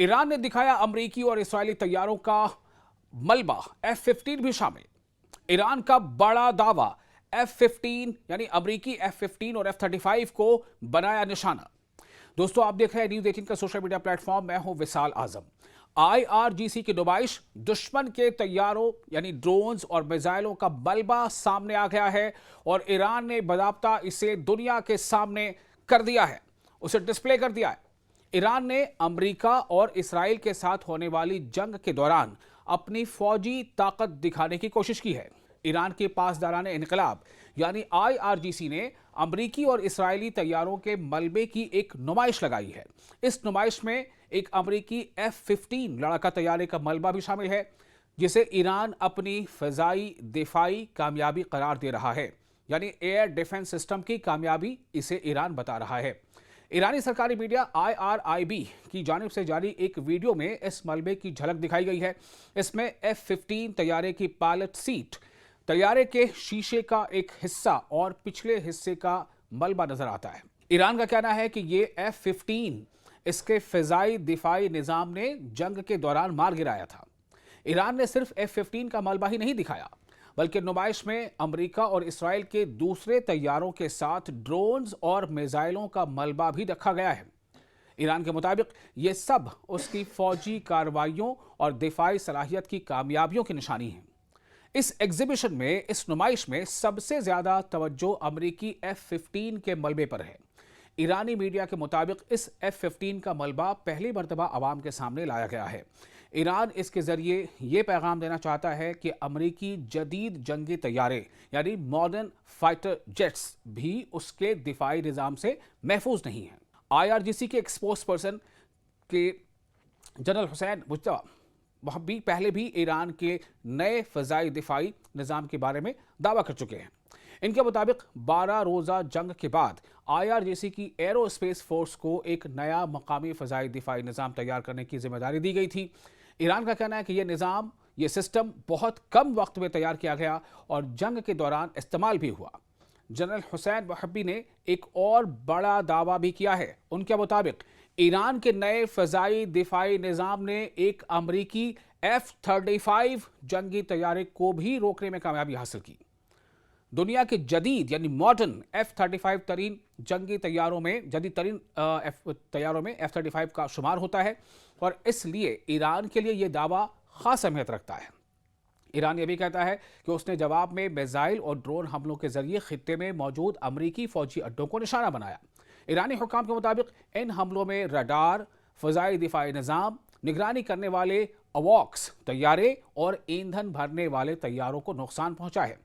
Iran ने दिखाया अमरीकी और इस्राएली तैयारों का मलबा, F-15 भी शामिल। ईरान का बड़ा दावा, F-15 यानी अमरीकी F-15 और F-35 को बनाया निशाना। दोस्तों, आप देख रहे हैं न्यूज 18 का सोशल मीडिया प्लेटफॉर्म। मैं हूं विशाल आजम। IRGC की नुमाइश, दुश्मन के तैयारों यानी ड्रोन्स और मिसाइलों का मलबा सामने आ गया है और ईरान ने बाकायदा इसे दुनिया के सामने कर दिया है, उसे डिस्प्ले कर दिया है। ईरान ने अमेरिका और इसराइल के साथ होने वाली जंग के दौरान अपनी फौजी ताकत दिखाने की कोशिश की है। ईरान के पासदाराने इनकलाब यानी IRGC ने अमरीकी और इसराइली तैयारों के मलबे की एक नुमाइश लगाई है। इस नुमाइश में एक अमरीकी F-15 लड़ाका तैयारे का मलबा भी शामिल है, जिसे ईरान अपनी फ़िज़ाई दिफाई कामयाबी करार दे रहा है, यानी एयर डिफेंस सिस्टम की कामयाबी इसे ईरान बता रहा है। ईरानी सरकारी मीडिया IRIB की जानिब से जारी एक वीडियो में इस मलबे की झलक दिखाई गई है। इसमें F-15 तैयारे की पायलट सीट, तैयारे के शीशे का एक हिस्सा और पिछले हिस्से का मलबा नजर आता है। ईरान का कहना है कि ये F-15 इसके फ़िज़ाई दिफाई निज़ाम ने जंग के दौरान मार गिराया था। ईरान ने सिर्फ F-15 का मलबा ही नहीं दिखाया, बल्कि नुमाइश में अमेरिका और इसराइल के दूसरे तैयारों के साथ ड्रोन्स और मिसाइलों का मलबा भी रखा गया है। ईरान के मुताबिक ये सब उसकी फौजी कार्रवाइयों और दिफाई सलाहियत की कामयाबियों की निशानी है। इस एग्जीबिशन में, इस नुमाइश में सबसे ज्यादा तवज्जो अमेरिकी F-15 के मलबे पर है। ईरानी मीडिया के मुताबिक इस F-15 का मलबा पहली मर्तबा आवाम के सामने लाया गया है। ईरान इसके जरिए ये पैगाम देना चाहता है कि अमरीकी जदीद जंगी तैयारे यानी मॉडर्न फाइटर जेट्स भी उसके दिफाई निज़ाम से महफूज नहीं हैं। IRGC के एक स्पोक्स पर्सन के जनरल हुसैन मुज्तबा वह भी पहले भी ईरान के नए फ़िज़ाई दिफाई निज़ाम के बारे में दावा कर चुके हैं। इनके मुताबिक 12 रोज़ा जंग के बाद IRGC की एरोस्पेस फोर्स को एक नया मकामी फ़िज़ाई दिफाई निज़ाम तैयार करने की जिम्मेदारी दी गई थी। ईरान का कहना है कि यह सिस्टम बहुत कम वक्त में तैयार किया गया और जंग के दौरान इस्तेमाल भी हुआ। जनरल हुसैन वहबी ने एक और बड़ा दावा भी किया है। उनके मुताबिक ईरान के नए फ़िज़ाई दिफाई निज़ाम ने एक अमरीकी F-35 जंगी तैयारे को भी रोकने में कामयाबी हासिल की। दुनिया के जदीद यानी मॉडर्न F-35 तरीन जंगी तैयारों में F-35 का शुमार होता है और इसलिए ईरान के लिए यह दावा खास अहमियत रखता है। ईरान यह भी कहता है कि उसने जवाब में मिसाइल और ड्रोन हमलों के जरिए खित्ते में मौजूद अमरीकी फौजी अड्डों को निशाना बनाया। ईरानी हुक्काम के मुताबिक इन हमलों में रडार, फ़िज़ाई दिफाई निज़ाम, निगरानी करने वाले अवॉक्स तैयारे और ईंधन भरने वाले तैयारों को नुकसान पहुंचा है।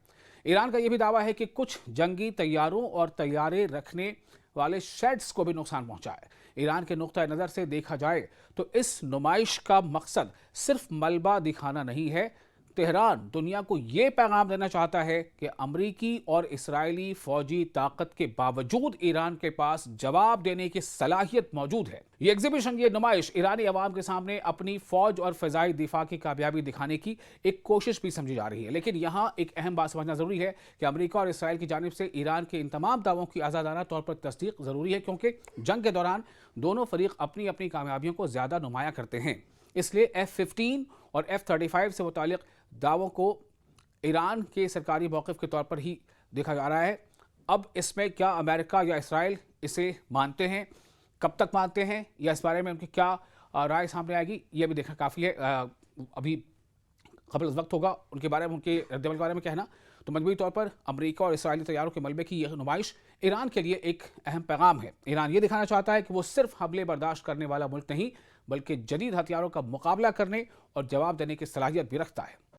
ईरान का यह भी दावा है कि कुछ जंगी तैयारों और तैयारे रखने वाले शेड्स को भी नुकसान पहुंचा है। ईरान के नुक्ता नज़र से देखा जाए तो इस नुमाइश का मकसद सिर्फ मलबा दिखाना नहीं है। तेहरान दुनिया को यह पैगाम देना चाहता है कि अमरीकी और इसराइली फौजी ताकत के बावजूद ईरान के पास जवाब देने की सलाहियत मौजूद है। ये एग्जीबिशन, ये नुमाइश ईरानी अवाम के सामने अपनी फौज और फ़िज़ाई दिफा की कामयाबी दिखाने की एक कोशिश भी समझी जा रही है। लेकिन यहाँ एक अहम बात समझना ज़रूरी है कि अमेरिका और इसराइल की जानिब से ईरान के इन तमाम दावों की आज़ादाना तौर पर तस्दीक ज़रूरी है, क्योंकि जंग के दौरान दोनों फरीक अपनी अपनी कामयाबियों को ज़्यादा नुमाया करते हैं। इसलिए F-15 और F-35 से मुतालिक दावों को ईरान के सरकारी मौक़िफ़ के तौर पर ही देखा जा रहा है। अब इसमें क्या अमेरिका या इसराइल इसे मानते हैं, कब तक मानते हैं, या इस बारे में उनकी क्या राय सामने आएगी, यह भी देखना काफ़ी है। अभी क़ब्ल वक्त होगा उनके बारे में, उनके रद्द अमल के बारे में कहना। तो मजमूई तौर पर अमेरिका और इसराइली तैयारों के मलबे की यह नुमाइश ईरान के लिए एक अहम पैगाम है। ईरान ये दिखाना चाहता है कि वो सिर्फ हमले बर्दाश्त करने वाला मुल्क नहीं, बल्कि जदीद हथियारों का मुकाबला करने और जवाब देने की सलाहियत भी रखता है।